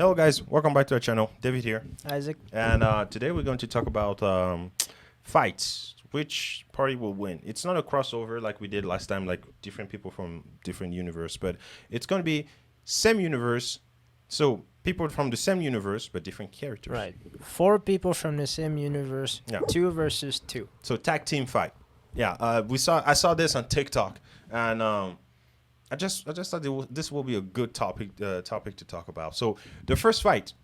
Hello guys, welcome back to our channel. David here. Isaac. And today we're going to talk about fights. Which party will win? It's not a crossover like we did last time, like different people from different universe, but it's going to be same universe. So people from the same universe, but different characters. Right. 4 people from the same universe. Yeah. 2 versus 2. So tag team fight. Yeah. I saw this on TikTok, and I just thought this will be a good topic to talk about. So the first fight.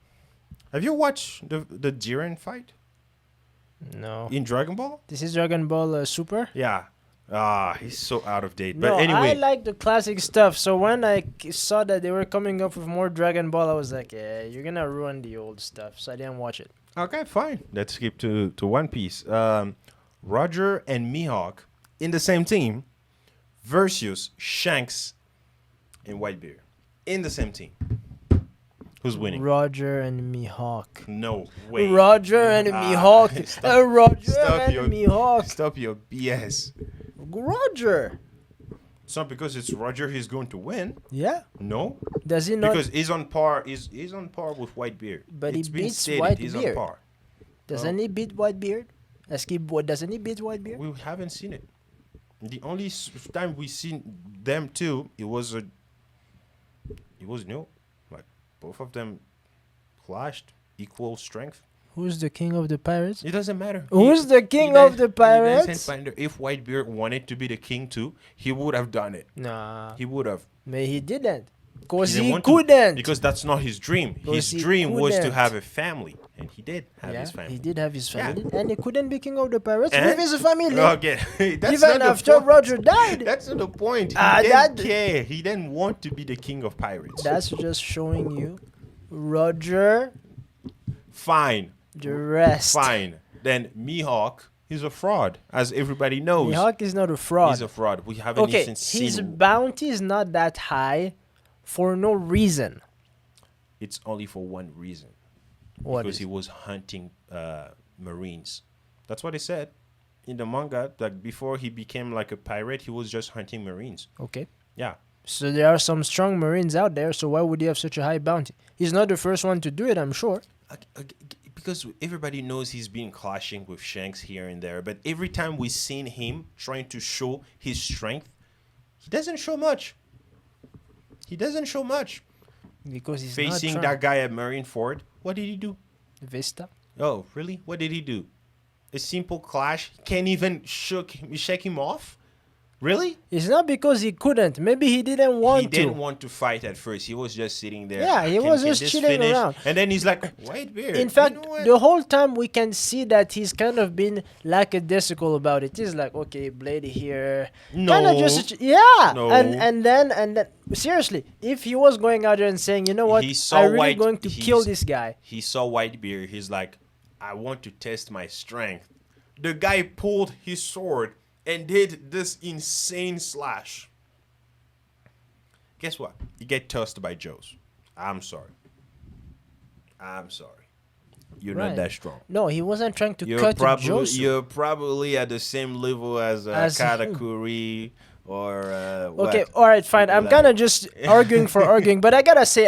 Have you watched the Jiren fight No. in Dragon Ball? This is Dragon Ball Super? Yeah. He's so out of date. No, But anyway, I like the classic stuff. So when I saw that they were coming up with more Dragon Ball, I was like, yeah, you're going to ruin the old stuff. So I didn't watch it. okay, fine. Let's skip to One Piece. Roger and Mihawk in the same team versus Shanks and Whitebeard in the same team. Who's winning? Roger and Mihawk. No way. Roger and Mihawk. Roger and Mihawk. Stop your BS. Roger. It's not because it's Roger he's going to win. Yeah. No. Does he not? Because he's on par. He's on par with Whitebeard. But It's he been beats stated he's on Whitebeard. par. Doesn't he beat Whitebeard? Doesn't he beat Whitebeard? We haven't seen it. The only time we seen them two, it was new. Like both of them clashed, equal strength. Who's the king of the pirates? It doesn't matter. Who's the king of the pirates? If Whitebeard wanted to be the king too, he would have done it. Nah. He would have. But he didn't. Because didn't he want to, couldn't. because that's not his dream. His he dream was to couldn't. have a family, and he did have Yeah, his family. he did have his Yeah. family. And he couldn't be king of the pirates Eh? with his family. Okay, that's Even not the after point. Roger died. That's not the point. He Ah, didn't that- care. He didn't want to be the king of pirates. That's just showing you Roger, Fine. the rest. Fine. Then Mihawk, he's a fraud, as everybody knows. Mihawk is not a fraud. He's a fraud. We haven't Okay, even seen. his bounty is not that high for no reason. It's only for one reason. What Because is he was hunting Marines. That's what he said in the manga. Like before he became like a pirate, he was just hunting Marines. Okay. Yeah. So there are some strong Marines out there, so why would he have such a high bounty? He's not the first one to do it, I'm sure. Because everybody knows he's been clashing with Shanks here and there, but every time we've seen him trying to show his strength, he doesn't show much. He doesn't show much. Because he's Facing not that guy at Marineford, what did he do? Vista. Oh, really? What did he do? A simple clash? Can't even shake him off? Really? It's not because he couldn't. Maybe he didn't want He to. didn't want to fight at first. He was just sitting there. Yeah, he was just this chilling finish? around. And then he's like, Whitebeard. In fact, you know what? the whole time we can see that he's kind of been lackadaisical about it. He's like, okay, blade here. No. Kinda just, yeah. No. And then, seriously, if he was going out there and saying, you know what, He saw I'm really White- going to he's- kill this guy. He saw Whitebeard. He's like, I want to test my strength. The guy pulled his sword and did this insane slash. Guess what? You get tossed by Joes. I'm sorry. You're not Right. that strong. No, he wasn't trying to cut Josu. You're probably at the same level as As him. Katakuri or Okay, what? all right, fine. I'm Like- kind of just arguing for arguing, but I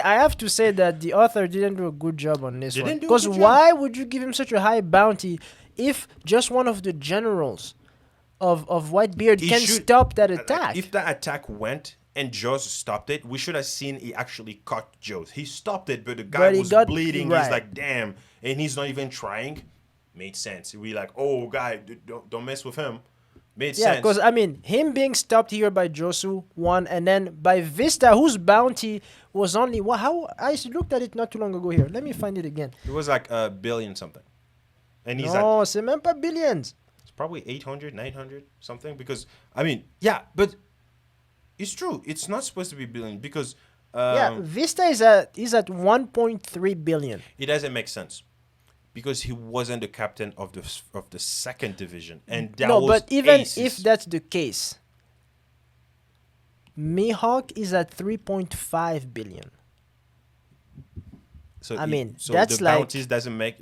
have to say that the author didn't do a good job on this one. Didn't do a Because good job. why would you give him such a high bounty if just one of the generals of Whitebeard He can should- stop that attack? If that attack went and Jaws stopped it, we should have seen he actually caught Jaws. He stopped it, but the guy But he was got- bleeding. right. He's like, damn. And he's not even trying. Made sense. We like, oh, guy, don't mess with him. Made Yeah, sense. because I mean, him being stopped here by Josu, one, and then by Vista, whose bounty was only how I looked at it not too long ago. Here, let me find it again. It was like a billion something. And he's like, No, c'est même pas billions. it's probably 800, 900 something. Because, I mean, yeah, but it's true. It's not supposed to be billion because Yeah, Vista is at 1.3 billion. it doesn't make sense. Because he wasn't the captain of the second division, and that No, was but even aces. if that's the case, Mihawk is at 3.5 billion. So I mean, so that's the like- bounties doesn't make.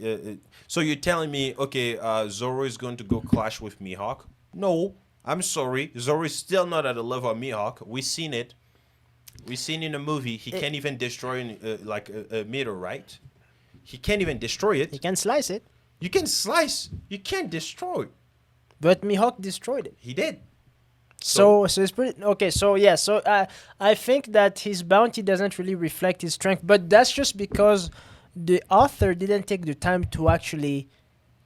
So you're telling me, okay, Zoro is going to go clash with Mihawk? No, I'm sorry, Zoro is still not at the level of Mihawk. We've seen it. We seen in a movie he can't even destroy like a meteorite. He can't even destroy it. He can slice it, You can slice. You can't destroy. but Mihawk destroyed it. He did. So it's pretty okay. So yeah, so I think that his bounty doesn't really reflect his strength, but that's just because the author didn't take the time to actually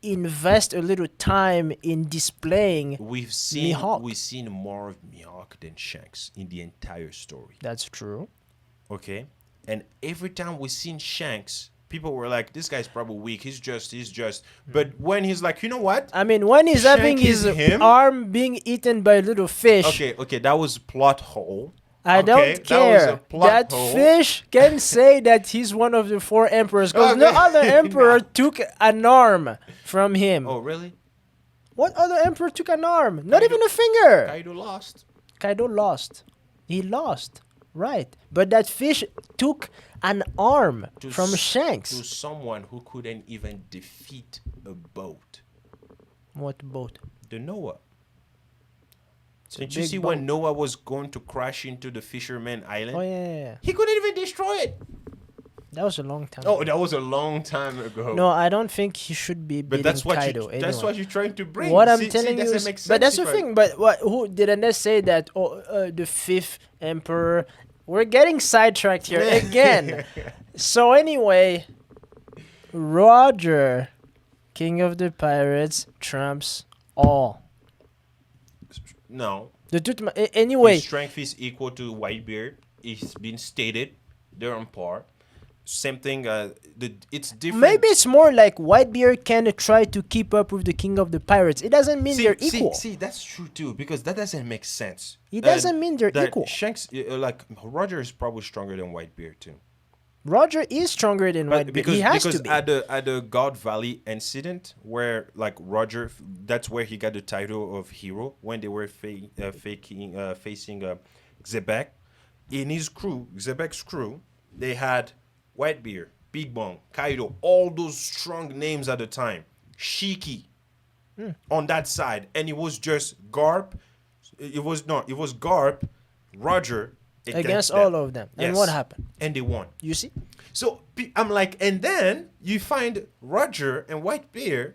invest a little time in displaying. We've seen Mihawk. more of Mihawk than Shanks in the entire story. That's true. Okay, and every time we seen Shanks, people were like, "This guy's probably weak. He's just." But when he's like, you know what? I mean, when he's Shank having is his him? arm being eaten by a little fish, Okay, that was plot hole. I Okay, don't that was care. a plot That hole. fish can say that he's one of the 4 emperors because no Okay. other emperor Nah. took an arm from him. Oh, really? What other emperor took an arm? Not Kaido- even a finger. Kaido lost. Kaido lost. He lost. Right. But that fish took an arm To from To Shanks. someone who couldn't even defeat a boat. What boat? The Noah. It's a Did you big see boat. when Noah was going to crash into the Fisherman Island? Oh, yeah. He couldn't even destroy it. That was a long time Oh, ago. that was a long time ago. No, I don't think he should be but beating that's what Kaido. you that's anyway. what you're trying to bring. What I'm See, telling you doesn't is, make sense but that's the if I- thing. But what? Who didn't they say that? The 5th emperor. We're getting sidetracked here again. So anyway, Roger, King of the Pirates, trumps all. No. The anyway, His strength is equal to Whitebeard. It's been stated. They're on par. Same thing. It's different. maybe it's more like Whitebeard can try to keep up with the King of the Pirates. It doesn't mean they're equal. See, that's true too, because that doesn't make sense. It doesn't mean they're that equal. Shanks, like Roger, is probably stronger than Whitebeard too. Roger is stronger than But Whitebeard. He has because to be. at the God Valley incident, where like Roger, that's where he got the title of hero when they were facing Xebec. In his crew, Xebec's crew, they had Whitebeard, Big Bong, Kaido, all those strong names at the time. Shiki on that side, and it was just Garp. It was Garp, Roger Against them. all of them. And Yes. what happened? And they won. You see? So I'm like, and then you find Roger and Whitebeard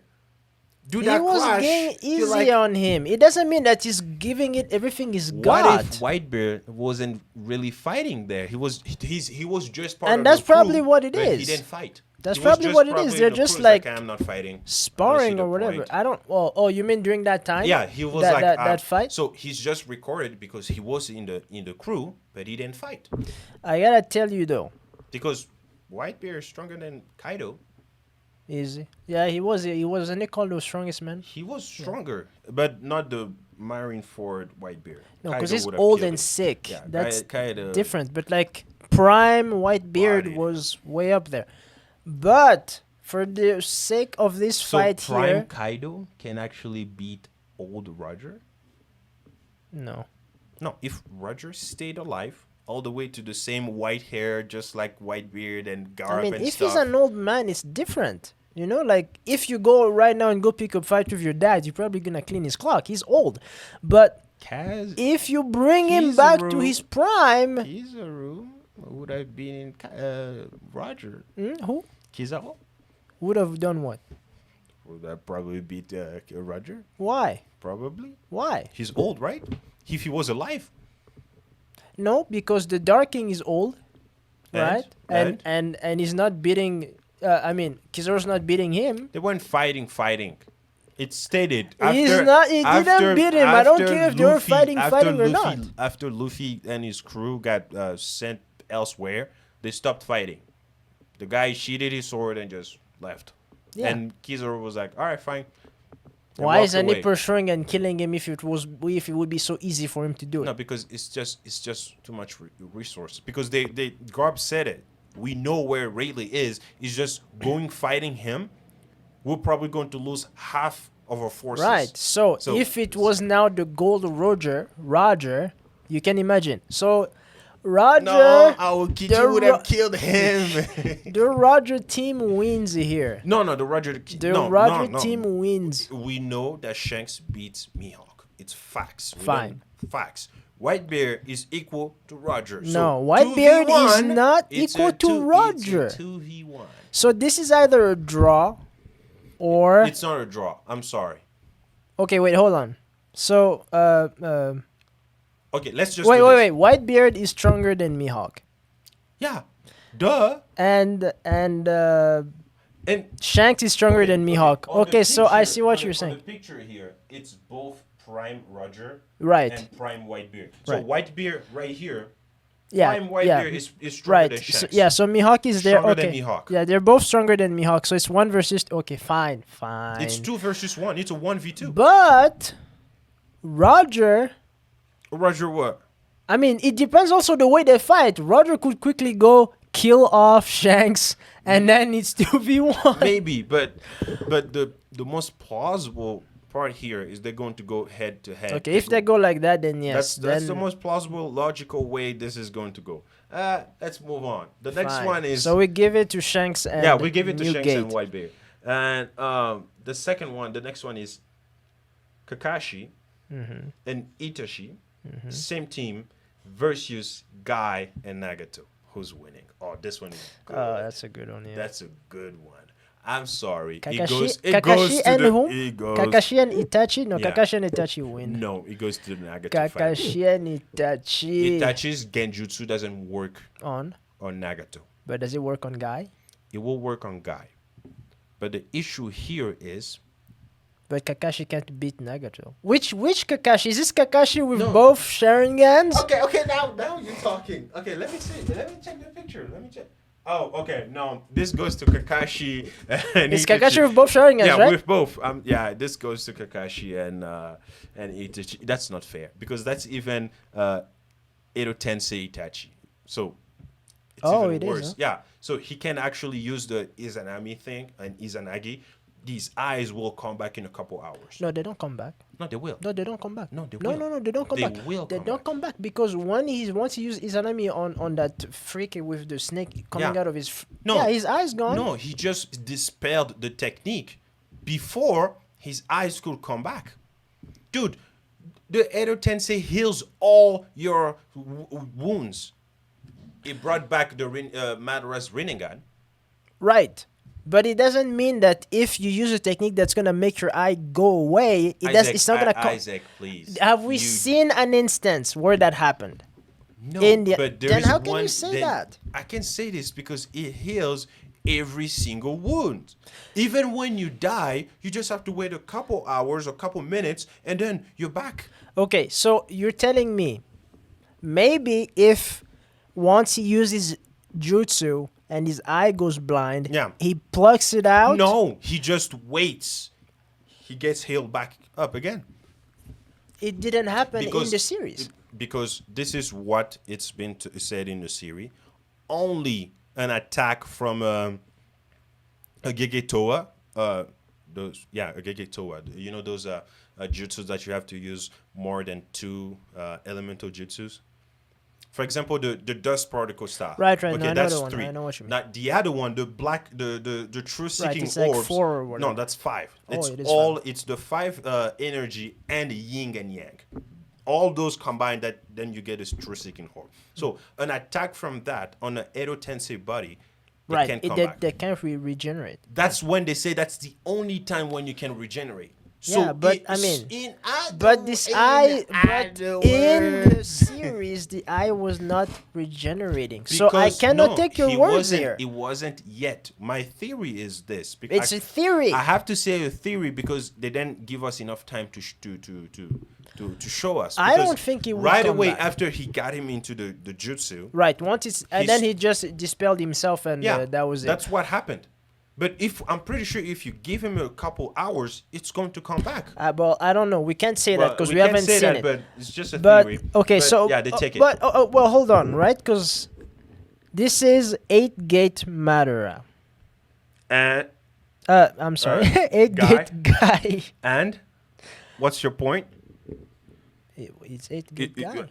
do He that was clash. getting You're easy like, on him. It doesn't mean that he's giving it everything is what God. if Whitebeard wasn't really fighting there? He was just part And of that's the crew, probably what it but He is. didn't fight. That's He was probably just what it probably is. in They're the just crew, like I'm not fighting. I don't see sparring the or whatever. point. I don't. Oh, you mean during that time? Yeah, he was that, like that fight. So he's just recorded because he was in the crew, but he didn't fight I gotta tell you though, because Whitebeard is stronger than Kaido. easy. Yeah, he was. He wasn't he called the strongest man? He was stronger, but not the Marineford Whitebeard. No, Kaido because he's would have old killed and him. sick. Yeah, That's Kaido. different. But like prime Whitebeard Body. was way up there. But for the sake of this So fight Prime here, Kaido can actually beat old Roger? no. No, if Roger stayed alive all the way to the same white hair, just like Whitebeard and Garp I mean, and if stuff. he's an old man, it's different. You know, like if you go right now and go pick up fight with your dad, you're probably gonna clean his clock. He's old, but Kaz, if you bring him back to Kizaru. his prime, Kizaru would have been in Roger. who Kizaru would have done what? would have probably beat Roger. Why? Probably. Why? He's old, right? If he was alive. No, because the Dark King is old, And? right? And he's not beating. I mean, Kizaru's not beating him. They weren't fighting. It's stated. He's not. He didn't beat him. I don't care if they were fighting or not. After Luffy and his crew got sent elsewhere, they stopped fighting. The guy sheathed his sword and just left. Yeah. And Kizaru was like, "All right, fine." And Why walked isn't he away. pursuing and killing him if it would be so easy for him to do it? No, because it's just too much resource. Because they Garb said it. We know where Rayleigh is. He's just going fighting him. We're probably going to lose half of our forces. Right. So, So- if it was now the gold Roger, you can imagine. So Roger, No, Aokiji the would have killed him. the Roger team wins here. No, the Roger. The no, Roger no. team wins. We know that Shanks beats Mihawk. It's facts. Fine. Facts. Whitebeard is equal to Roger. No, So Whitebeard is 2v1, not it's equal a to two- Roger. It's a 2v1. So this is either a draw or It's not a draw. I'm sorry. okay. Wait, hold on. So Okay, let's just wait, do wait, this. wait. Whitebeard is stronger than Mihawk, Yeah, duh. and And Shanks is stronger okay, than Mihawk. on the Okay, so I picture- see what on you're the, on saying. the picture here, it's both Prime Roger Right. and Prime Whitebeard. So Right. Whitebeard right here, Yeah. Prime Yeah. Whitebeard is stronger Right. than So, Shanks. yeah. So Mihawk is there. Stronger than Okay. Mihawk. Yeah, they're both stronger than Mihawk. So it's 1 versus. Okay, fine, fine. It's 2 versus 1. It's a 1v2. But Roger. Roger what? I mean, it depends also the way they fight. Roger could quickly go kill off Shanks, and then it's 2v1. Maybe, but the most plausible part here is they're going to go head to head. Okay, if they go like that, then yes. That's then the most plausible, logical way this is going to go. Let's move on. The next fine. one is So we give it to Shanks and yeah, we give it to Shanks Newgate. and Whitebeard. And the second one, the next one is Kakashi Mm-hmm. and Itachi, same team versus Guy and Nagato. Who's winning? Oh, this one is good. Oh, that's a good one. Yeah. That's a good one. I'm sorry. Kakashi, It goes Kakashi to and the, who? it goes, Kakashi and Itachi? No, Yeah. Kakashi and Itachi win. No, it goes to the Nagato fight. Kakashi and Itachi Itachi's Genjutsu doesn't work on, on Nagato. but does it work on Guy? It will work on Guy. But the issue here is But Kakashi can't beat Nagato. Which Kakashi? Is this Kakashi with No. both Sharingans? okay, now you're talking. Okay, let me see. Let me check the picture. Let me check. Oh, okay. No, this goes to Kakashi and It's Itachi. Kakashi with both Sharingans, Yeah, right? with both. Yeah, this goes to Kakashi and Itachi. That's not fair because that's even Edo Tensei Itachi. So it's Oh, even it is, worse. huh? Yeah. So he can actually use the Izanami thing and Izanagi. These eyes will come back in a couple hours. No, they don't come back. No, they will. No, they don't come back. No, they No, will. no, they don't come They back. will They come don't back. come back because once he used Izanami on that freak with the snake coming Yeah. out of his. No. Yeah, his eyes gone. No, he just dispelled the technique before his eyes could come back. Dude, the Edo Tensei heals all your wounds. It brought back the Madara's Rinnegan. Right. But it doesn't mean that if you use a technique that's gonna make your eye go away, it's not gonna come. Isaac, please. Have we seen an instance where that happened? No, then but there is how can you one- say then that? I can say this because it heals every single wound. Even when you die, you just have to wait a couple hours, a couple minutes, and then you're back. Okay, so you're telling me maybe if once he uses jutsu and his eye goes blind, Yeah. he plucks it out. No, he just waits. He gets healed back up again. It didn't happen in the series. Because this is what it's been said in the series. Only an attack from a Gegetoa. A Gegetoa. You know those jutsus that you have to use more than 2 elemental jutsus? For example, the dust particle style. Right, no, I know that's the one. 3. I know what you mean. Now, the other one, the black, the true seeking it's like orbs. 4 or whatever. No, that's 5. Oh, It's it is all. 5. It's the 5 energy and yin and yang. All those combined, that then you get this true seeking orb. So an attack from that on an Edo Tensei body, Right, can come back. they can't regenerate. That's when they say that's the only time when you can regenerate. So Yeah, but I it's mean, in But this eye, but other in the words. series, the eye was not regenerating. So I Because, cannot no, take your he words wasn't- here. It wasn't yet. My theory is this. It's a theory. I have to say a theory because they didn't give us enough time to show us. I Because don't think he will right come away back. after he got him into the jutsu. Right. Once it's and then He's- he just dispelled himself, and Yeah, that was it. That's what happened. But I'm pretty sure if you give him a couple hours, it's going to come back. Well, I don't know. We can't say that Well, because we can't haven't say seen that, it. but it's just a But theory. okay, But, so yeah, they take it. But well, hold on, right? Because this is 8-gate Madara. And I'm sorry, 8-gate guy. and what's your point? It's 8-gate guy.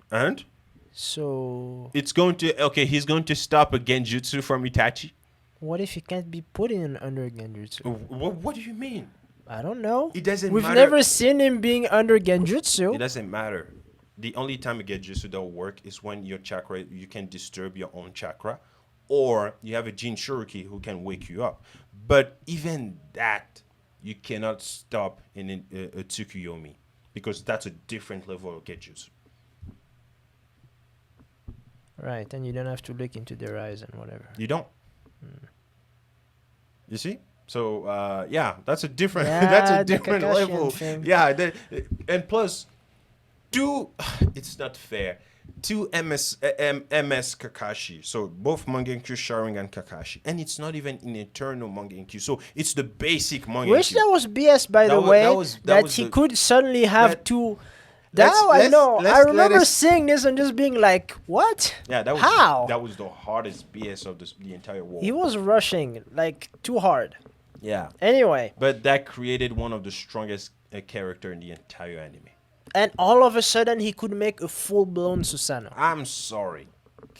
And So it's going to he's going to stop a genjutsu from Itachi. what if he can't be put in under Genjutsu? What do you mean? I don't know. It doesn't We've matter. never seen him being under Genjutsu. It doesn't matter. The only time a Genjutsu that will work is when your chakra, you can disturb your own chakra, or you have a Jinchuriki who can wake you up. But even that, you cannot stop in a Tsukuyomi because that's a different level of Genjutsu. Right, and you don't have to look into their eyes and whatever. You don't. You see? So yeah, that's a different Yeah, that's a the different Kakashian level. thing. Yeah, and plus two it's not fair. Two MS Kakashi. So both Mangenkyo Sharingan Kakashi. And it's not even in Eternal Mangenkyo. So it's the basic Mangenkyo. Which that was BS, by the way, that he could suddenly have two. Now I know. I remember seeing this and just being like, "What? Yeah, that was how? That was the hardest BS of the entire war. He was rushing like too hard." Yeah. Anyway, But that created one of the strongest character in the entire anime. and all of a sudden he could make a full-blown Susanoo. I'm sorry.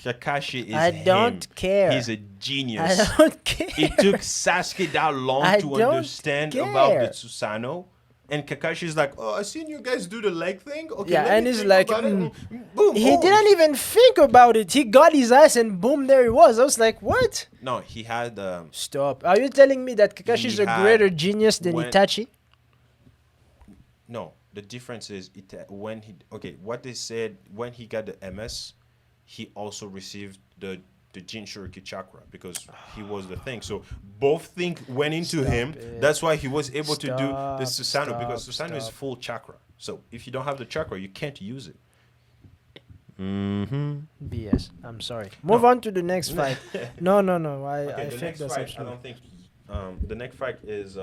Kakashi is I don't him. care. He's a genius. I don't care. It took Sasuke that long I to don't understand about the care. Susanoo. And Kakashi's like, oh, I seen you guys do the leg thing. Okay, Yeah, let and me he's think like, about it. Boom. He oh. didn't even think about it. He got his ass and boom, there he was. I was like, what? No, he had. Stop. Are you telling me that Kakashi's He a had- greater genius than when- Itachi? No, the difference is when he. Okay, what they said when he got the MS, he also received the Jinchuriki chakra because he was the thing. So both things went into Stop him. it. That's why he was able to do the Stop, Susanoo because stop, Susanoo is stop. full chakra. So if you don't have the chakra, you can't use it. BS. I'm sorry. Move on to the next fight. No. I Okay, the think next that's fight. I absolute. don't think. The next fight is.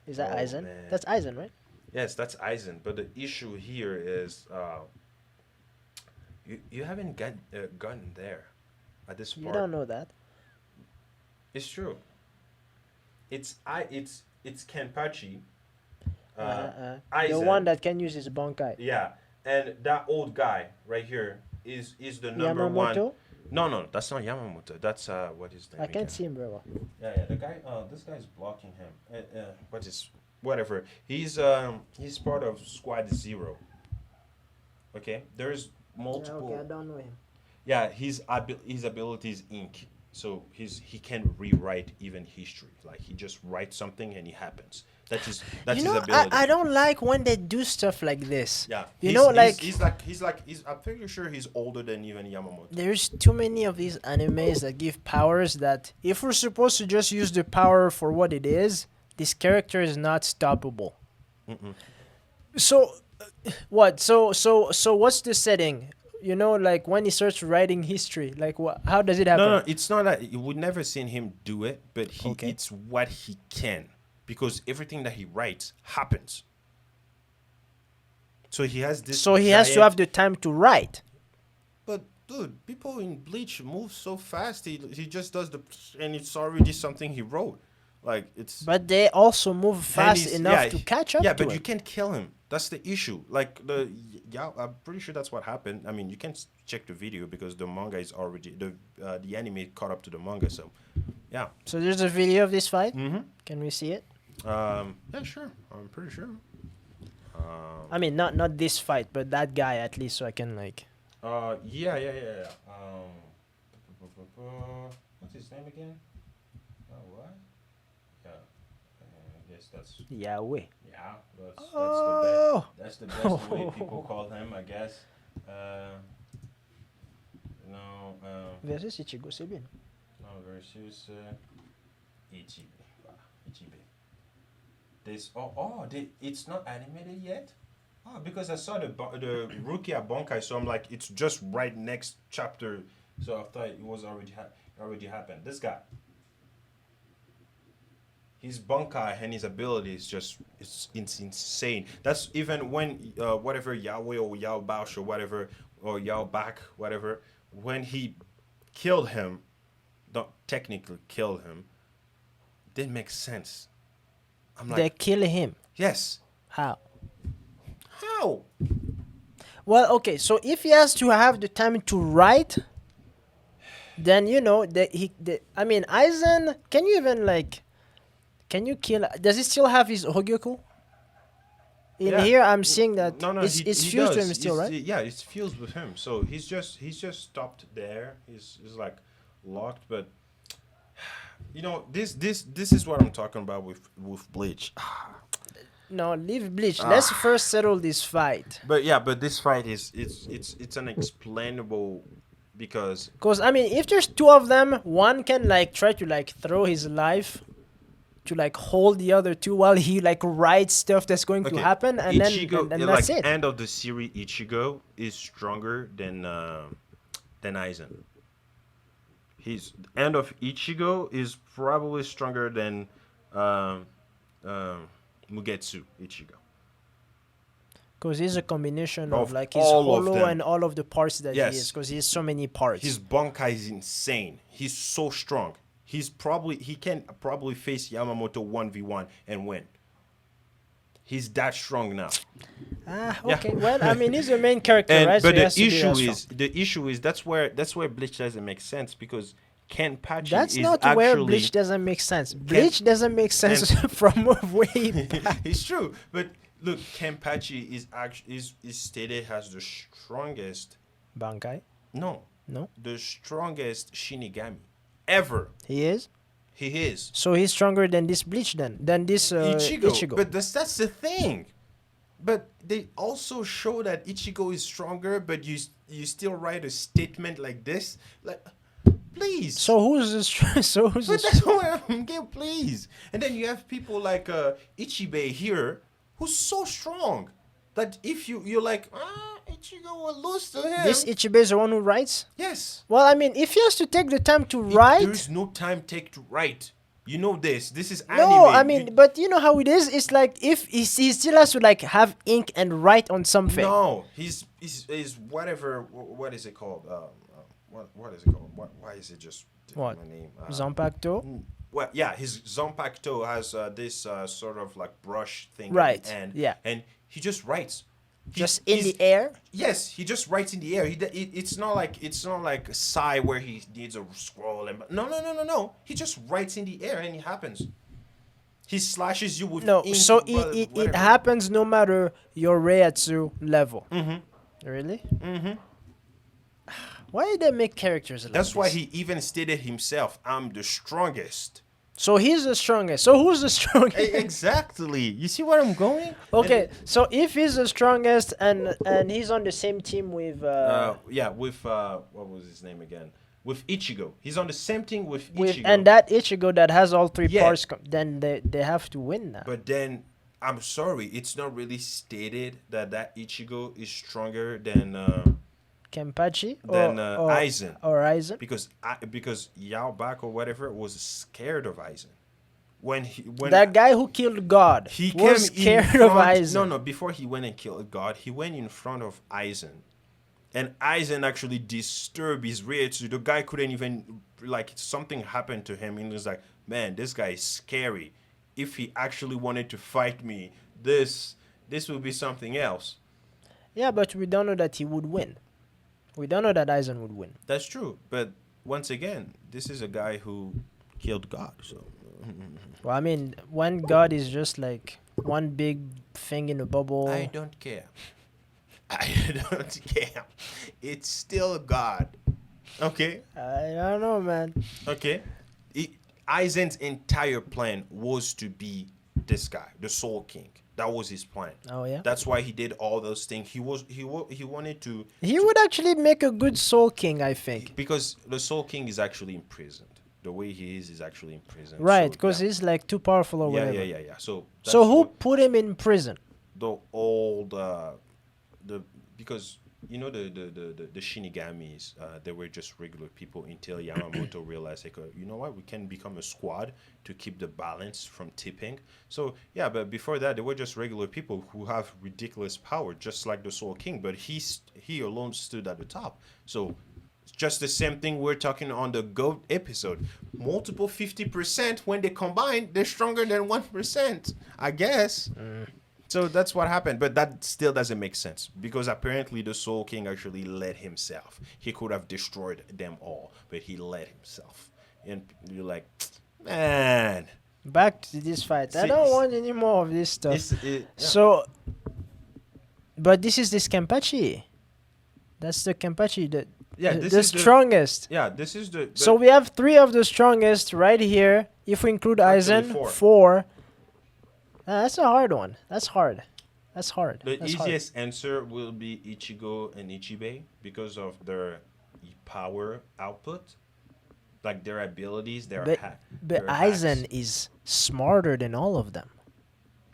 Is that Oh, Aizen? man. That's Aizen, right? Yes, that's Aizen. But the issue here is you haven't gotten there at this You part. don't know that. It's true. It's Kenpachi. The Aizen. one that can use his Bankai. Yeah, and that old guy right here is the number one. Yamamoto? No, that's not Yamamoto. That's what is the name I can't again? see him very well. Yeah. The guy. This guy's blocking him. What is whatever? He's part of Squad Zero. Okay, there's multiple. Okay, I don't know him. Yeah, his abilities ink. So he can rewrite even history. Like he just writes something and it happens. That's his You know, ability. I don't like when they do stuff like this. Yeah. You know, like he's I'm pretty sure he's older than even Yamamoto. there's too many of these animes that give powers that if we're supposed to just use the power for what it is, this character is not stoppable. So, what? So what's the setting? You know, like when he starts writing history, like how does it happen? No, it's not that you would never seen him do it, but Okay. it's what he can because everything that he writes happens. So he has this. So he has to giant- have the time to write. But dude, people in Bleach move so fast. He just does and it's already something he wrote. Like it's. But they also move and fast he's- enough yeah, to he- catch up Yeah, to but it. you can't kill him. That's the issue. Like I'm pretty sure that's what happened. I mean, you can check the video because the manga is already the anime caught up to the manga. So, yeah. So there's a video of this fight. Mm-hmm. Can we see it? Yeah, sure. I'm pretty sure. I mean, not this fight, but that guy at least, so I can like. Yeah. What's his name again? What? Yeah. I guess that's Yahweh. yeah. Oh. That's the best way people call him, I guess. No. Versus Ichigo, c'est bien. No versus Ichibe. Ichibe. It's not animated yet. Oh, because I saw the Rukia Bonkai, so I'm like, it's just right next chapter. So I thought it was already happened. This guy, his Bonkai and his ability is just it's insane. That's even when whatever Yahweh or Yao Baosh or whatever or Yao Bak whatever when he killed him, not technically killed him, didn't make sense. I'm like, They kill him. yes. How? How? Well, okay. So if he has to have the time to write, then you know I mean, Aizen. Can you even like? Can you kill? Does he still have his Hogyoku? In Yeah. here, I'm seeing that No, no, it's he fused to does. him still, right? Yeah, it's fused with him. So he's just stopped there. He's like locked. But this is what I'm talking about with Bleach. No, leave Bleach. Let's first settle this fight. But yeah, but this fight is it's unexplainable because Cause I mean, if there's two of them, one can like try to like throw his life to like hold the other two while he like writes stuff that's going to okay, happen, and Ichigo, then like that's it. end of the series, Ichigo is stronger than Aizen. He's end of Ichigo is probably stronger than um, um, Mugetsu Ichigo. Cause he's a combination of Of like his all of hollow them. and all of the parts that he Yes. is. Cause he has so many parts. His Bankai is insane. He's so strong. He can probably face Yamamoto 1v1 and win. He's that strong now. Yeah. Okay. Well, I mean, he's the main character, And right? So but he has to be that the issue is that's where Bleach doesn't make sense because Kenpachi That's is not actually where Bleach doesn't make sense. Bleach doesn't make sense from way back. It's true, but look, Kenpachi is actually is stated as the strongest. Bankai? No, No, the strongest Shinigami ever. he is. He is So he's stronger than this Bleach then, than this Ichigo. but that's the thing. But they also show that Ichigo is stronger, but you still write a statement like this, like. Please. So who's the so who's But the that's why I'm getting please. And then you have people like Ichibe here, who's so strong that if you're like, Ichigo will lose to him. this Ichibe is the one who writes? Yes. Well, I mean, if he has to take the time to write. There's no time take to write. You know this. This is anime. No, I mean, but you know how it is. It's like if he still has to like have ink and write on something. No, he's whatever. What is it called? What is it called? Why is it just What? my name? Zanpakuto? Well, yeah, his Zanpakuto has this sort of like brush thing Right, at the end. yeah. And he just writes. Just in the air? Yes, he just writes in the air. It's not like Psy where he needs a scroll and no. He just writes in the air and it happens. He slashes you with No, ink, so it whatever. happens no matter your Reiatsu level. Really? Why did they make characters like That's why this? he even stated himself, "I'm the strongest." So he's the strongest. So who's the strongest? Exactly. You see where I'm going? Okay, so if he's the strongest and he's on the same team with Yeah, with what was his name again? With Ichigo. He's on the same thing with with Ichigo. and that Ichigo that has all three Yeah. parts, then they have to win now. But then I'm sorry, it's not really stated that Ichigo is stronger than Kenpachi Then, or Aizen. or Aizen. because Yao Bak or whatever was scared of Aizen. When That guy who killed God he was came scared in of front, Aizen. No, before he went and killed God, he went in front of Aizen. And Aizen actually disturbed his reaction. The guy couldn't even, like, something happened to him. And he was like, man, this guy is scary. If he actually wanted to fight me, this would be something else. Yeah, but we don't know that he would win. We don't know that Aizen would win. That's true. But once again, this is a guy who killed God. So Well, I mean, when God is just like one big thing in a bubble. I don't care. I don't care. It's still God. Okay? I don't know, man. Okay. Aizen's entire plan was to be this guy, the Soul King. That was his plan. Oh yeah. That's why he did all those things. He wanted to He would actually make a good Soul King, I think. because the Soul King is actually imprisoned. The way he is actually imprisoned. Right, So, because yeah. he's like too powerful or Yeah, whatever. yeah. So So that's who what- put him in prison? the old because you know the Shinigamis they were just regular people until Yamamoto realized like you know what, we can become a squad to keep the balance from tipping. So yeah, but before that they were just regular people who have ridiculous power just like the Soul King, but he alone stood at the top. So it's just the same thing we're talking on the GOAT episode. Multiple 50%, when they combine they're stronger than 1%, I guess. So that's what happened, but that still doesn't make sense because apparently the Soul King actually led himself. He could have destroyed them all, but he led himself. And you're like, man. Back to this fight. I See, don't want any more of this stuff. Yeah. So But this is this Kenpachi. That's the Kenpachi, Yeah, the strongest. Yeah, this is the. So we have 3 of the strongest right here. If we include Actually, Aizen, 4. 4. That's a hard one. That's hard. That's hard. The That's easiest answer will be Ichigo and Ichibei because of their power output, like their abilities, their But, their Aizen hacks. is smarter than all of them.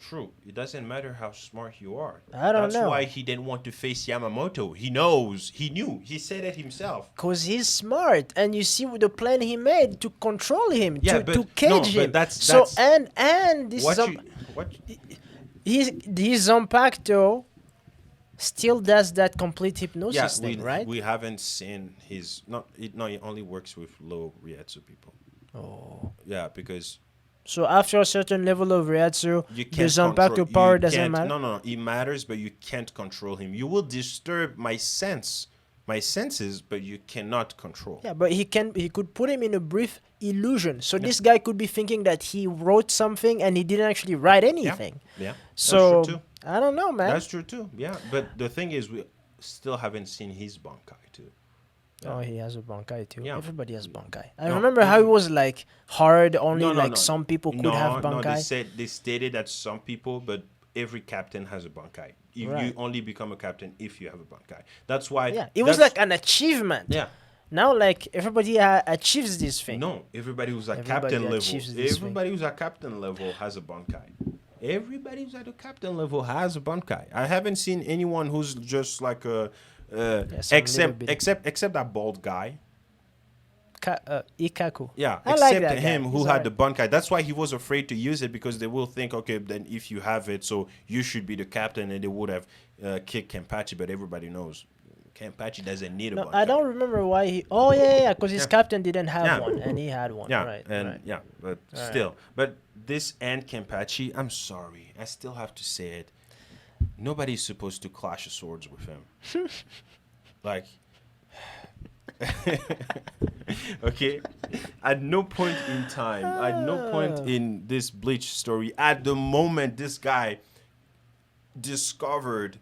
True. It doesn't matter how smart you are. I don't That's know. why he didn't want to face Yamamoto. He knows. He knew. He said it himself. Because he's smart. And you see with the plan he made to control him, Yeah, to but cage no, him. but that's so, and this what is... you what His Zanpakuto still does that complete hypnosis thing, right? we haven't seen his it only works with low Ryatsu people. Oh. Yeah, because So after a certain level of Ryatsu, you the can't Zanpakuto power doesn't can't- matter? No, it matters, but you can't control him. You will disturb my senses, but you cannot control. Yeah, but he could put him in a brief illusion. So this guy could be thinking that he wrote something and he didn't actually write anything. Yeah, So that's true too. I don't know, man. That's true too. Yeah, but the thing is, we still haven't seen his Bankai too. Oh, he has a Bankai too. Yeah. Everybody has Bankai. I No, remember how it was like hard, only No, like some people could have No, Bankai. they stated that some people, but every captain has a Bankai. You Right. only become a captain if you have a Bankai. That's why. Yeah, it was that's- like an achievement. Yeah. Now, like everybody achieves this thing. No, everybody who's at Everybody captain level. achieves this thing. Everybody who's at captain level has a Bankai. Everybody who's at the captain level has a Bankai. I haven't seen anyone who's just like a some little bit. except that bald guy. Ikaku. Yeah, I like except that guy. him who He's had the alright. Bankai. That's why he was afraid to use it, because they will think, okay, then if you have it, so you should be the captain, and they would have kicked Kenpachi. But everybody knows Kenpachi doesn't need a No, Bankai. I don't remember why he. Oh yeah, because his Yeah. captain didn't have Yeah. one, and he had one. Yeah, Right. and right. yeah, but Alright. still, but this and Kenpachi, I'm sorry, I still have to say it. Nobody's supposed to clash swords with him. Like, okay, at no point in time, at no point in this Bleach story, at the moment this guy discovered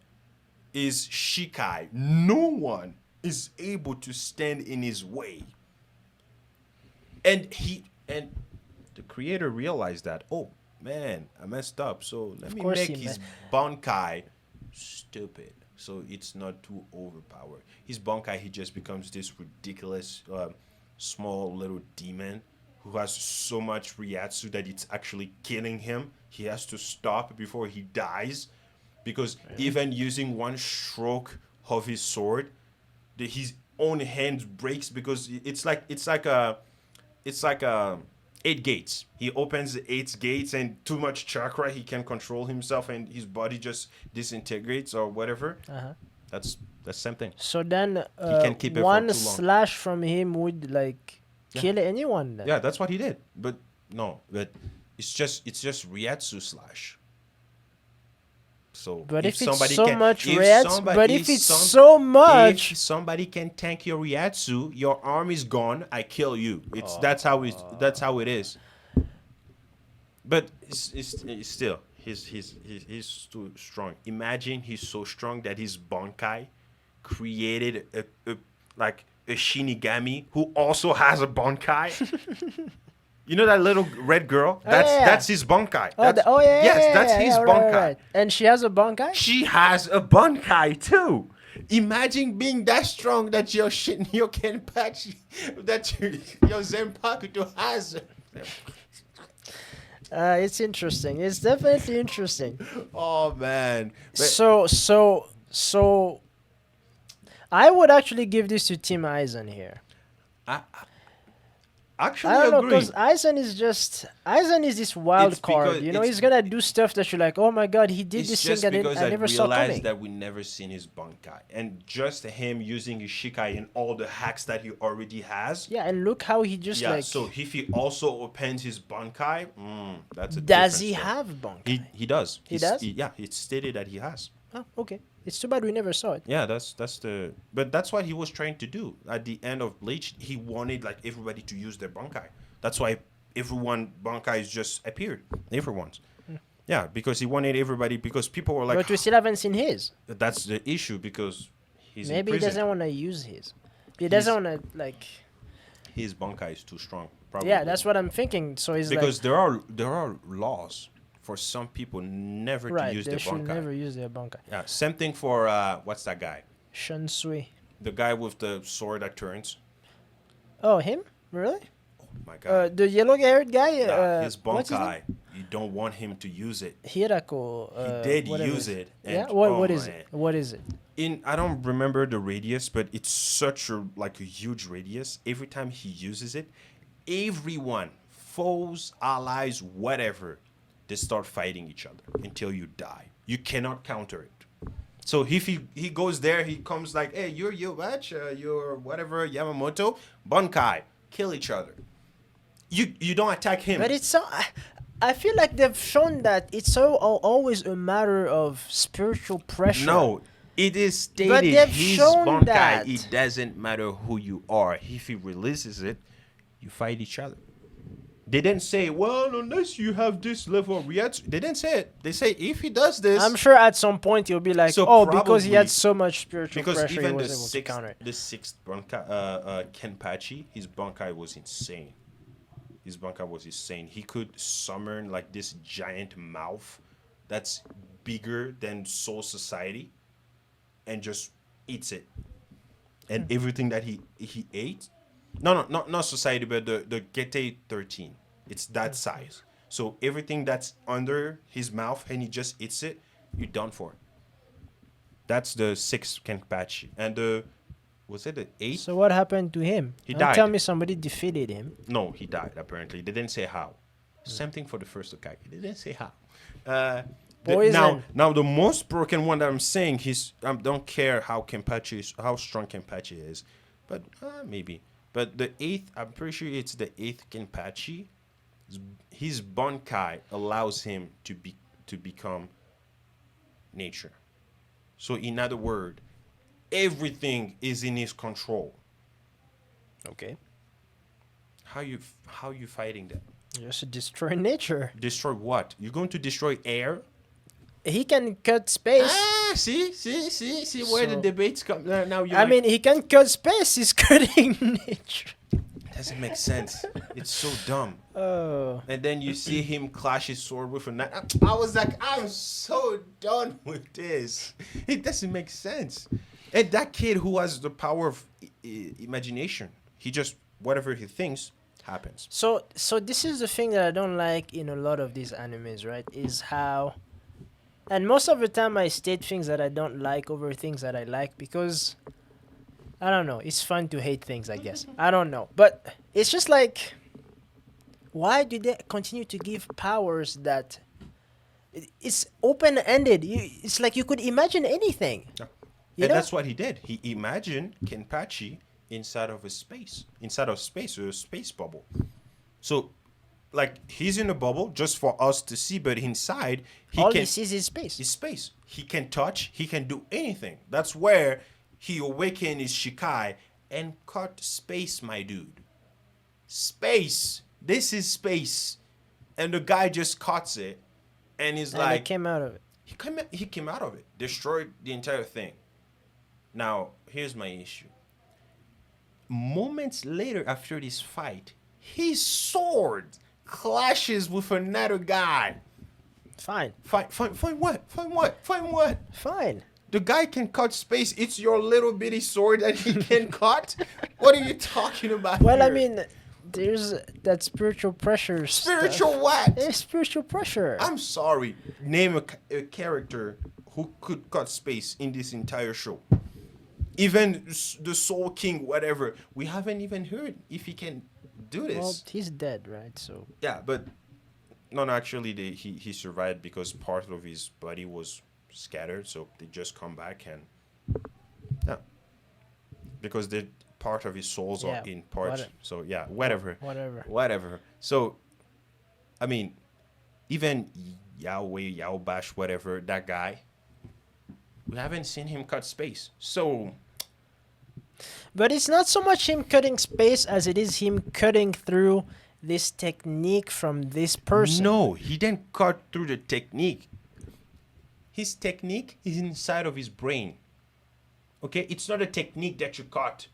is Shikai, no one is able to stand in his way. And the creator realized that, oh man, I messed up, so let me course make he his Bankai stupid, so it's not too overpowered. His Bankai, he just becomes this ridiculous small little demon who has so much Ryatsu that it's actually killing him. He has to stop before he dies, because even using one stroke of his sword, his own hand breaks, because it's like a 8 gates. He opens the 8 gates, and too much chakra, he can control himself, and his body just disintegrates or whatever. Uh-huh. That's same thing. So then, can keep it for one too long. slash from him would like kill anyone. Then. Yeah, that's what he did. But no, but it's just Ryatsu slash. So But if it's somebody so can, much if Ryatsu, somebody- but if if it's some- so much, if somebody can tank your Ryatsu, your arm is gone. I kill you. That's how it is. But it's still he's too strong. Imagine he's so strong that his Bankai created like a Shinigami who also has a Bankai. You know that little red girl? That's his Bankai. That's his Bankai. Right. And she has a Bankai? She has a Bankai too. Imagine being that strong that your Kenpachi, that your Zanpakuto has. It's interesting. It's definitely interesting. Oh man. But So I would actually give this to Team Aizen here. actually I don't know, agree. because Aizen is this wild It's card. because You know, it's- he's gonna do stuff that you're like, oh my god, he did It's this just thing because I never saw realized coming. that we never seen his Bankai, and just him using his Shikai and all the hacks that he already has. Yeah, and look how he just Yeah, like. so if he also opens his Bankai, that's a Does different he story. have Bankai? He does. He does? Yeah, it's stated that he has. Oh, okay. It's too bad we never saw it. Yeah, but that's what he was trying to do at the end of Bleach. He wanted like everybody to use their Bankai. That's why everyone Bankai's just appeared. Everyone's. Yeah, because he wanted everybody. Because people were like, But we still haven't seen his. that's the issue because he's in Maybe he prison. doesn't want to use his. He He's- doesn't want to like. His bankai is too strong. Probably. Yeah, that's what I'm thinking. So he's because like, there are laws for some people never to right, use they their should bankai. never use their bankai. Yeah, same thing for what's that guy? Shansui. The guy with the sword that turns. Oh, him? Really? Oh my god. The yellow-haired guy. Nah, his what's his name? bankai. You don't want him to use it. Hirako. He did whatever. use it. And, Yeah. What? oh What is man. it? What is it? I don't remember the radius, but it's such a like a huge radius. Every time he uses it, everyone, foes, allies, whatever, they start fighting each other until you die. You cannot counter it. So if he goes there, he comes like, hey, you're Yobach, you're whatever, Yamamoto, Bankai, kill each other. You don't attack him. But it's so. I feel like they've shown that it's so always a matter of spiritual pressure. No, it is stated But they've his shown Bankai, that. it doesn't matter who you are. If he releases it, you fight each other. They didn't say, well, unless you have this level of reaction. They didn't say it. They say, if he does this. I'm sure at some point he'll be like, So oh, because he had probably- so much spiritual because pressure, he even was able to counter it. the sixth Bankai, Kenpachi, his Bankai was insane. His Bankai was insane. He could summon like this giant mouth that's bigger than Soul Society and just eats it. And everything that he ate, no, not Society, but the Gete 13. It's that size. So everything that's under his mouth and he just eats it, you're done for. That's the sixth Kenpachi. And the, was it the eighth? So what happened to him? He Don't died. tell me somebody defeated him. No, he died, apparently. They didn't say how. Same thing for the first Okage. They didn't say how. Now, Poison. now the most broken one that I'm saying, I don't care how Kenpachi is, how strong Kenpachi is, but maybe. But the eighth, I'm pretty sure it's the eighth Kenpachi. His Bankai allows him to become nature. So in other words, everything is in his control. Okay. How you fighting that? Just destroy nature. Destroy what? You're going to destroy air? He can cut space. See where the So- debates come. Now you. I mean, he can cut space. He's cutting nature. doesn't make sense. It's so dumb. Oh. And then you see him clash his sword with a knife. I was like, I'm so done with this. It doesn't make sense. And that kid who has the power of imagination, he just whatever he thinks happens. So this is the thing that I don't like in a lot of these animes, right? Is how, and most of the time I state things that I don't like over things that I like because, I don't know, it's fun to hate things, I guess. I don't know. But it's just like, why do they continue to give powers that, it's open-ended. It's like you could imagine anything. Yeah. You And know? that's what he did. He imagined Kenpachi inside of a space, a space bubble. So, like, he's in a bubble just for us to see, but inside, All he sees is space. is space. He can touch, he can do anything. That's where he awakened his Shikai and caught space, my dude. Space. This is space. And the guy just caught it and he's And like, it came out of it. he came out of it, destroyed the entire thing. Now, here's my issue. Moments later after this fight, his sword clashes with another guy. Fine. Fight what? Fine. The guy can cut space. It's your little bitty sword that he can cut? What are you talking about Well, I here? mean, there's that spiritual pressure. Spiritual what? There's spiritual pressure. I'm sorry. Name a character who could cut space in this entire show. Even the Soul King, whatever. We haven't even heard if he can do this. Well, he's dead, right? So Yeah, but no, actually, he survived because part of his body was scattered, so they just come back and yeah, because the part of his souls Yeah, are in parts. what- So yeah, whatever. whatever. So, I mean, even Yao Bash, whatever that guy, we haven't seen him cut space. So But it's not so much him cutting space as it is him cutting through this technique from this person. No, he didn't cut through the technique. His technique is inside of his brain. Okay, it's not a technique that you caught.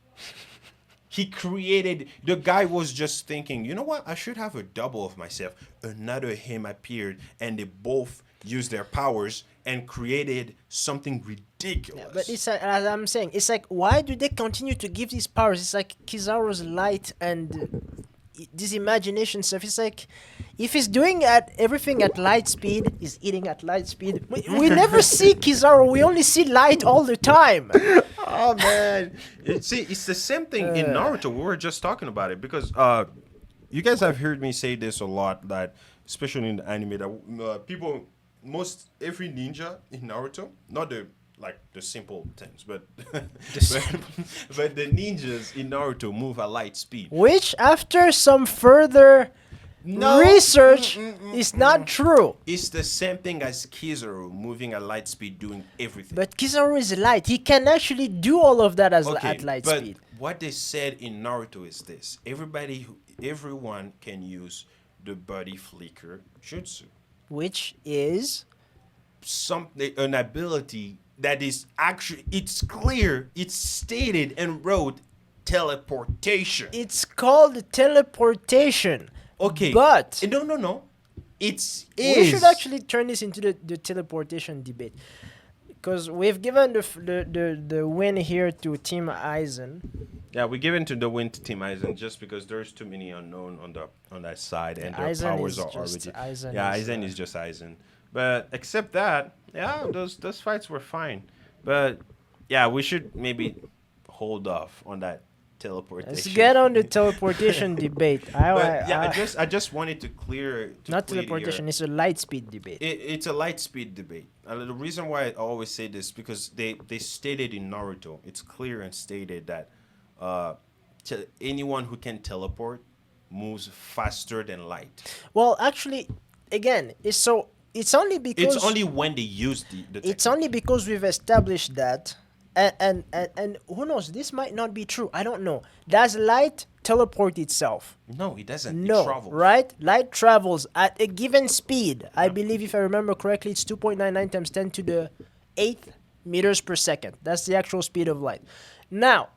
He created, the guy was just thinking, you know what, I should have a double of myself. Another him appeared, and they both used their powers and created something ridiculous. Yeah, but it's as I'm saying, it's like, why do they continue to give these powers? It's like Kizaru's light and this imagination stuff. It's like, if he's doing everything at light speed, he's eating at light speed. We never see Kizaru. We only see light all the time. Oh man, it's the same thing in Naruto. We were just talking about it because you guys have heard me say this a lot, that especially in the anime, that people, every ninja in Naruto, not the simple things, but but the ninjas in Naruto move at light speed. Which, after some further research, is not true. It's the same thing as Kizaru moving at light speed, doing everything. But Kizaru is light. He can actually do all of that at light speed. What they said in Naruto is this: everyone can use the body flicker jutsu, which is an ability that is actually, it's clear, it's stated and wrote, teleportation. It's called teleportation. Okay, but no. We should actually turn this into the teleportation debate, because we've given the win here to Team Aizen. Yeah, we given to the win to Team Aizen just because there's too many unknown on that side, and their powers are already. Aizen is just Aizen. But except that, yeah, those fights were fine. But yeah, we should maybe hold off on that teleportation. Let's get on the teleportation debate. I just wanted to clear. Not teleportation. It's a light speed debate. It's a light speed debate. The reason why I always say this, because they stated in Naruto, it's clear and stated that anyone who can teleport moves faster than light. Well, actually, again, it's only because it's only when they use the technique. It's only because we've established that. And who knows? This might not be true. I don't know. Does light teleport itself? No, it doesn't. No, it travels. Right? Light travels at a given speed. I believe, if I remember correctly, it's 2.99 times 10 to the 8th meters per second. That's the actual speed of light. Now,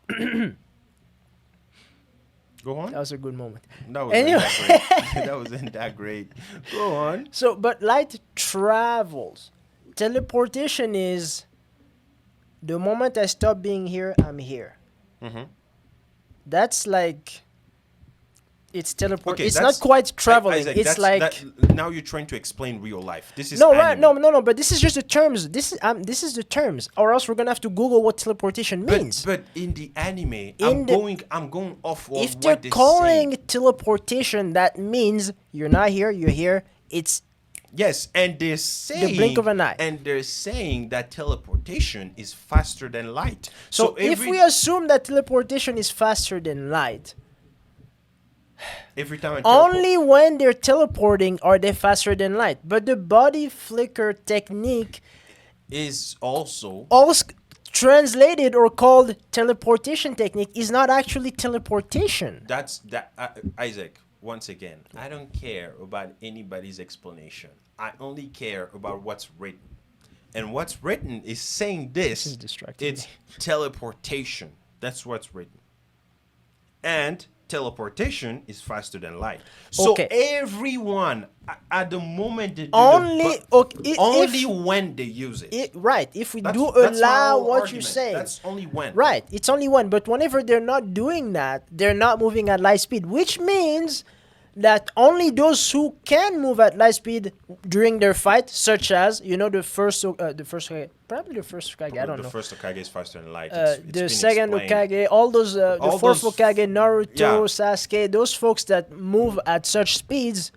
go on. That was a good moment. That wasn't that great. Go on. So, but light travels. Teleportation is, the moment I stop being here, I'm here. Mm-hmm. That's like, it's teleport. Okay, it's not quite traveling. Isaac, it's like now you're trying to explain real life. This is no. But this is just the terms. This is the terms. Or else we're gonna have to Google what teleportation means. But in the anime, I'm going off. If they're calling teleportation, that means you're not here. You're here. It's yes, and they're saying the blink of an eye. And they're saying that teleportation is faster than light. So if we assume that teleportation is faster than light, every time only when they're teleporting are they faster than light. But the body flicker technique is also translated or called teleportation technique is not actually teleportation. That's Isaac. Once again, I don't care about anybody's explanation. I only care about what's written. And what's written is saying this is distracting. It's teleportation. That's what's written. And teleportation is faster than light. So everyone, at the moment they do only when they use it. Right. If we do allow what you're saying. That's only when. Right. It's only when. But whenever they're not doing that, they're not moving at light speed, which means that only those who can move at light speed during their fight, such as, the first Hokage, probably the first Hokage, I don't know. The first Hokage is faster than light. The second Hokage, all those, the fourth Hokage, Naruto, Sasuke, those folks that move at such speeds,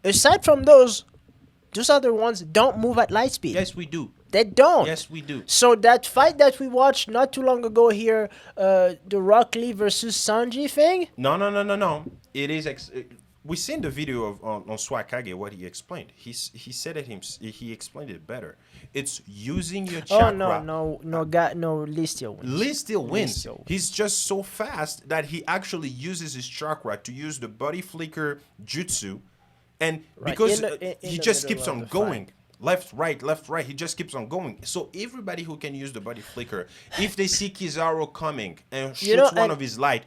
aside from those other ones don't move at light speed. Yes, we do. They don't. Yes, we do. So that fight that we watched not too long ago here, the Rock Lee versus Sanji thing? No. It is we seen the video of on Swakage what he explained. He said it he explained it better. It's using your Oh no, chakra. Lee still wins. Lee still Lee wins. still wins. He's just so fast that he actually uses his chakra to use the body flicker jutsu, and Right, because in he the just middle keeps of on the going. Left, right. He just keeps on going. So everybody who can use the body flicker, if they see Kizaru coming and shoots one and- of his light,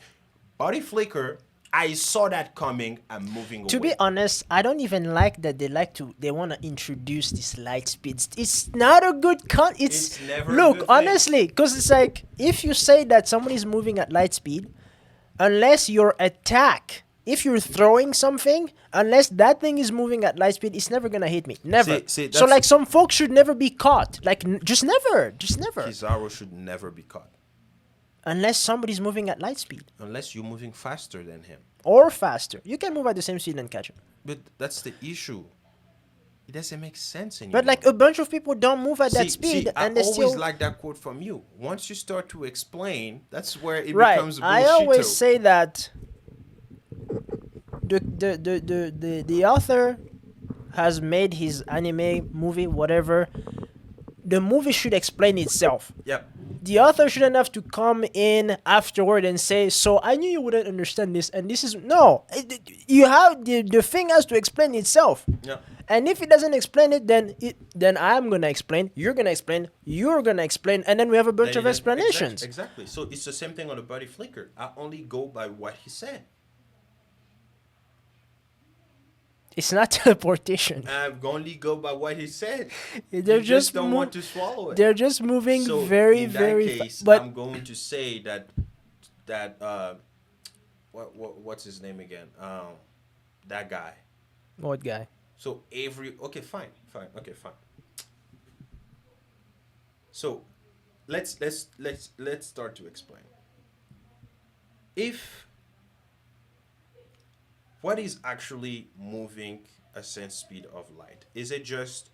body flicker, I saw that coming. I'm moving away. To be honest, I don't even like that they want to introduce this light speeds. It's not a good It's never a look, good thing. honestly, because it's like if you say that somebody's moving at light speed, unless your attack, if you're throwing something, unless that thing is moving at light speed, it's never gonna hit me. Never. See, So that's- like some folks should never be caught. Like just never. Kizaru should never be caught Unless somebody's moving at light speed unless you're moving faster than him. or faster. You can move at the same speed and catch him. But that's the issue. It doesn't make sense anymore. But like a bunch of people don't move at that See, speed, I and they always still. like that quote from you. Once you start to explain, that's where it Right. becomes I bullshito. always say that the author has made his anime, movie, whatever. The movie should explain itself. Yep. The author shouldn't have to come in afterward and say, "So I knew you wouldn't understand this, and this is no." You have the thing has to explain itself. Yeah. And if it doesn't explain it, then I'm gonna explain. You're gonna explain. You're gonna explain, and then we have a bunch of explanations. Exactly. So it's the same thing on the body flicker. I only go by what he said. It's not teleportation. I only go by what he said. They're You just don't want to swallow it. They're just moving So very, in that very case, But I'm going to say that what's his name again? That guy. what guy? So okay, fine. Okay, fine. So let's start to explain. What is actually moving a sense speed of light? Is it just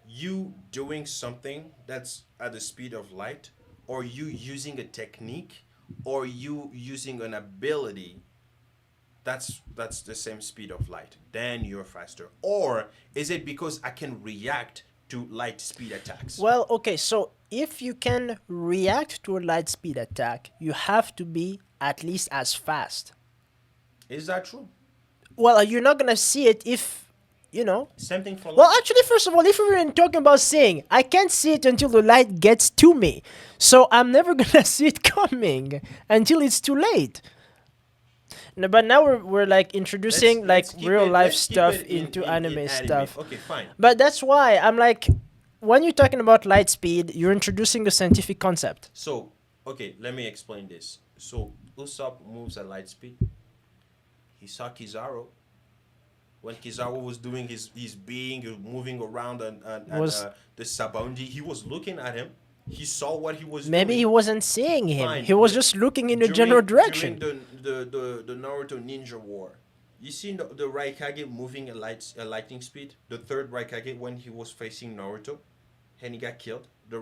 you doing something that's at the speed of light, or you using a technique, or you using an ability that's the same speed of light? Then you're faster. Or is it because I can react to light speed attacks? Well, okay, so if you can react to a light speed attack, you have to be at least as fast. Is that true? Well, you're not gonna see it if, Same thing for Well, light. actually, first of all, if we were talking about seeing, I can't see it until the light gets to me. So I'm never gonna see it coming until it's too late. No, but now we're like introducing Let's keep real it- life let's keep stuff it into in anime stuff. Okay, fine. But that's why I'm like, when you're talking about light speed, you're introducing a scientific concept. So, okay, let me explain this. So, Usopp moves at light speed. He saw Kizaru. When Kizaru was doing his being, moving around and the Sabaunji, he was looking at him. He saw what he was Maybe doing. he wasn't seeing him. Fine. He was just looking in a general direction. During the Naruto Ninja War, you seen the Raikage moving at lightning speed. The third Raikage when he was facing Naruto, and he got killed. The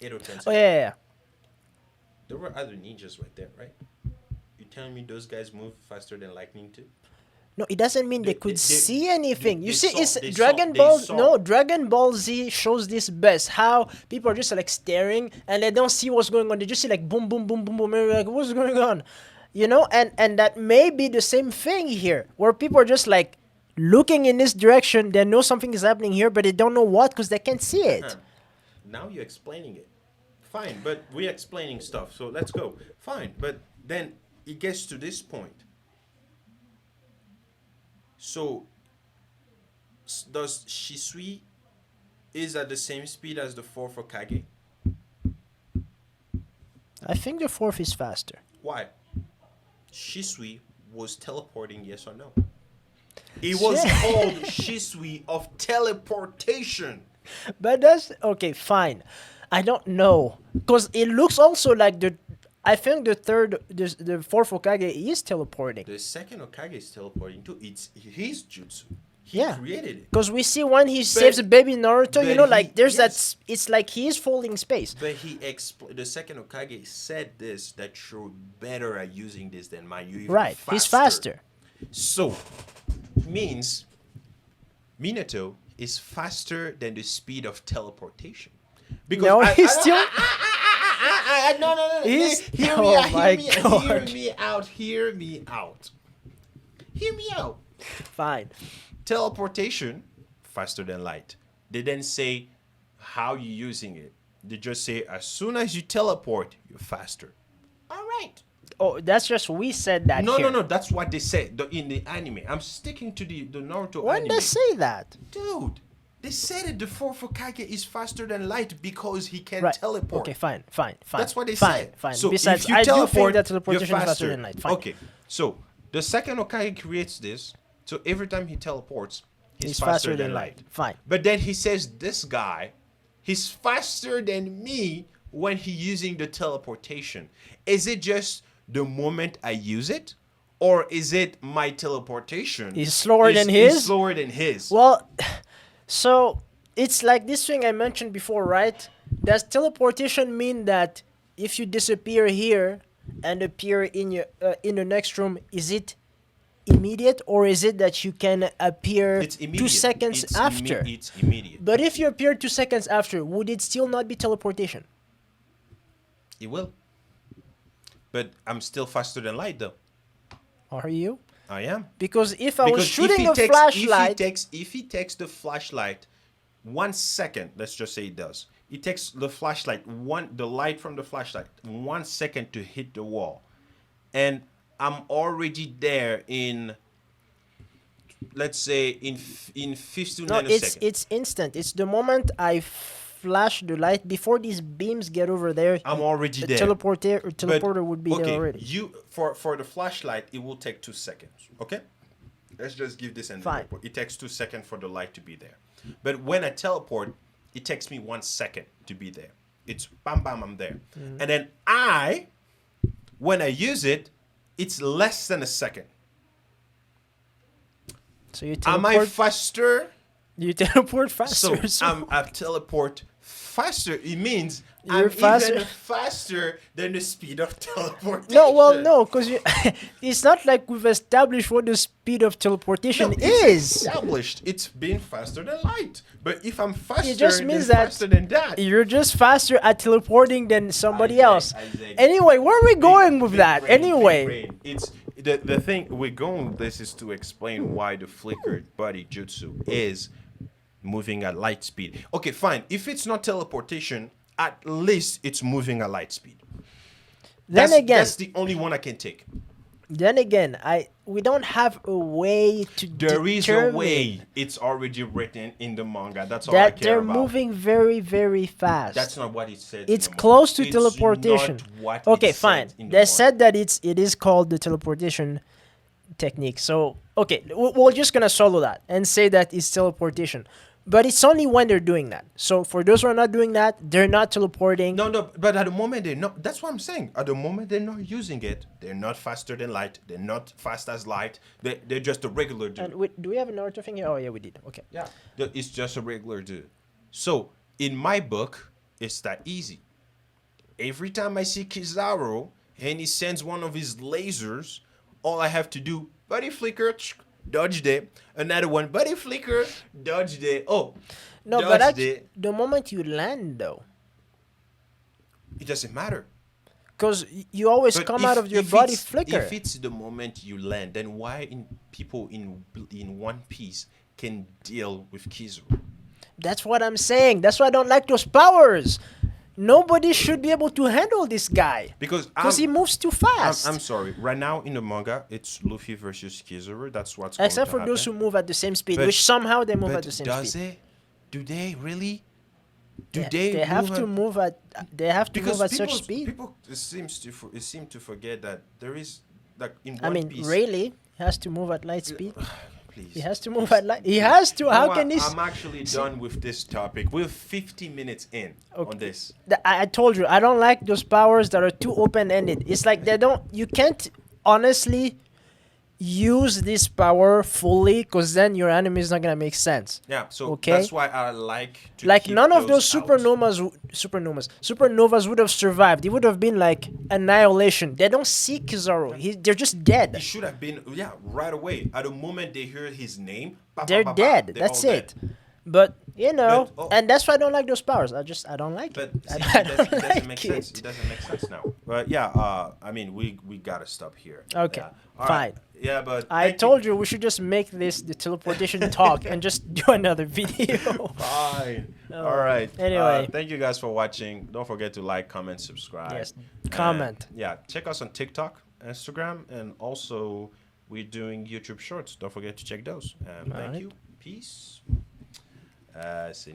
Edo Tensei. Oh yeah. There were other ninjas right there, right? You telling me those guys move faster than lightning too? No, it doesn't mean they could see anything. You see, it's they Dragon saw- Ball. they saw. No, Dragon Ball Z shows this best. How people are just like staring and they don't see what's going on. They just see like boom, boom, boom, boom, boom. And you're like, what's going on? And that may be the same thing here, where people are just like looking in this direction. They know something is happening here, but they don't know what because they can't see it. Now you're explaining it. Fine, but we're explaining stuff, so let's go. Fine, but then it gets to this point. So, does Shisui is at the same speed as the fourth Hokage? I think the fourth is faster. Why? Shisui was teleporting, yes or no? It was called Shisui of teleportation. But that's okay, fine. I don't know, because it looks also like I think the fourth Hokage is teleporting. The second Hokage is teleporting too. It's his jutsu. He created it. Because we see when he saves baby Naruto, you know, like there's yes. it's like he is folding space. But the second Hokage said this, that you're better at using this than mine. You even Right, he's faster. So, means Minato is faster than the speed of teleportation. Because No, he's still. no. He's- Hear oh me out. my Hear God. me out. Hear me out. Hear me out. Fine. Teleportation, faster than light. They didn't say how you're using it. They just say as soon as you teleport, you're faster. All right. Oh, that's just we said that. No, here. no. That's what they said in the anime. I'm sticking to the Naruto When anime. they say that? Dude, they said it. The fourth Hokage is faster than light because he can Right. teleport. Okay, fine. That's what they fine, said. Fine. So Besides, if you I do teleport, think that you're teleportation is faster than light. Fine. Okay, so the second Hokage creates this. So every time he teleports, he's faster faster than than light. light. Fine. But then he says, this guy, he's faster than me when he's using the teleportation. Is it just the moment I use it? Or is it my teleportation Is slower than his? Is slower than his. Well, so it's like this thing I mentioned before, right? Does teleportation mean that if you disappear here and appear in the next room, is it immediate, or is it that you can appear It's immediate. 2 seconds It's after? It's immediate. But if you appear 2 seconds after, would it still not be teleportation? It will. But I'm still faster than light, though. Are you? I am. Because if I was Because shooting a flashlight, if he takes the flashlight 1 second, let's just say it does. It takes the flashlight the light from the flashlight 1 second to hit the wall, and I'm already there in, let's say, in 15 no, nanoseconds. it's instant. It's the moment I flash the light before these beams get over there. I'm already the there. teleporter would be okay, there already. You for the flashlight, it will take 2 seconds. Okay, let's just give this an Fine. example. It takes 2 seconds for the light to be there, but when I teleport, it takes me 1 second to be there. It's bam bam, I'm there, and then when I use it, it's less than a second. So you Am teleport. I faster? You teleport faster. So I teleport faster. It means You're I'm faster. even faster than the speed of teleportation. No, well, no, because it's not like we've established what the speed of teleportation No, it's is. established. It's been faster than light. But if I'm faster, just means then that faster than that. You're just faster at teleporting than somebody Isaac, else. Isaac. Anyway, where are we going with Big that? brain, big Anyway, brain. It's the thing we're going. This is to explain why the flickered body jutsu is moving at light speed. Okay, fine. If it's not teleportation, at least it's moving at light speed. then That's the only one I can take. we don't have a way to There is a determine way. It's already written in the manga. That's all I that care they're about. moving very, very fast. That's not what it says. It's in the manga. close to It's teleportation. not what Okay, it fine. said in the They manga. said that it is called the teleportation technique. So, okay, we're just gonna solo that and say that it's teleportation. But it's only when they're doing that. So for those who are not doing that, they're not teleporting. No, but at the moment they're not. That's what I'm saying. At the moment they're not using it. They're not faster than light. They're not fast as light. They're just a regular dude. And do we have a Naruto thing here? Oh yeah, we did. Okay. Yeah, it's just a regular dude. So in my book, it's that easy. Every time I see Kizaru and he sends one of his lasers, all I have to do, buddy flicker, dodge it. Another one, buddy flicker, dodge it. Oh, No, dodge but actually, it. the moment you land though, It doesn't matter. because you always But come out of your body flicker. If it's the moment you land, then why people in One Piece can deal with Kizaru? That's what I'm saying. That's why I don't like those powers. Nobody should be able to handle this guy Because he moves too fast. I'm sorry. Right now in the manga, it's Luffy versus Kizaru. That's what's Except for going to those who happen. move at the same speed, But- which somehow they move But at the same does speed. it? Do they really? Do Yeah, they? they have move to at- move at. They have to Because move at such people- speed. People seem to forget that there is like in I One mean, Piece. really, he has to move at light speed. Please. He has to move at light. He has to. You How know can what? this? I'm actually done with this topic. We're 50 minutes in on this. I told you I don't like those powers that are too open ended. It's like they don't. You can't honestly use this power fully, because then your anime is not gonna make sense. Yeah, so Okay. that's why I like to Like keep none of those out. supernovas would have survived. It would have been like annihilation. They don't see Kizaru. They're just It dead. should have been, yeah, right away. At the moment they hear his name, They're dead. they're That's all it. But you know, But, oh. and that's why I don't like those powers. I don't like But it. see, I it don't doesn't like make sense. it. It doesn't make sense now. But yeah, I mean, we gotta stop here. Okay, Yeah. All fine. right. Yeah, but I told you we should just make this the teleportation talk and just do another video. Fine. Oh, All right. anyway. Thank you guys for watching. Don't forget to like, comment, subscribe. Yes, And, comment. yeah, check us on TikTok, Instagram, and also we're doing YouTube Shorts. Don't forget to check those. Thank right. you. Peace. See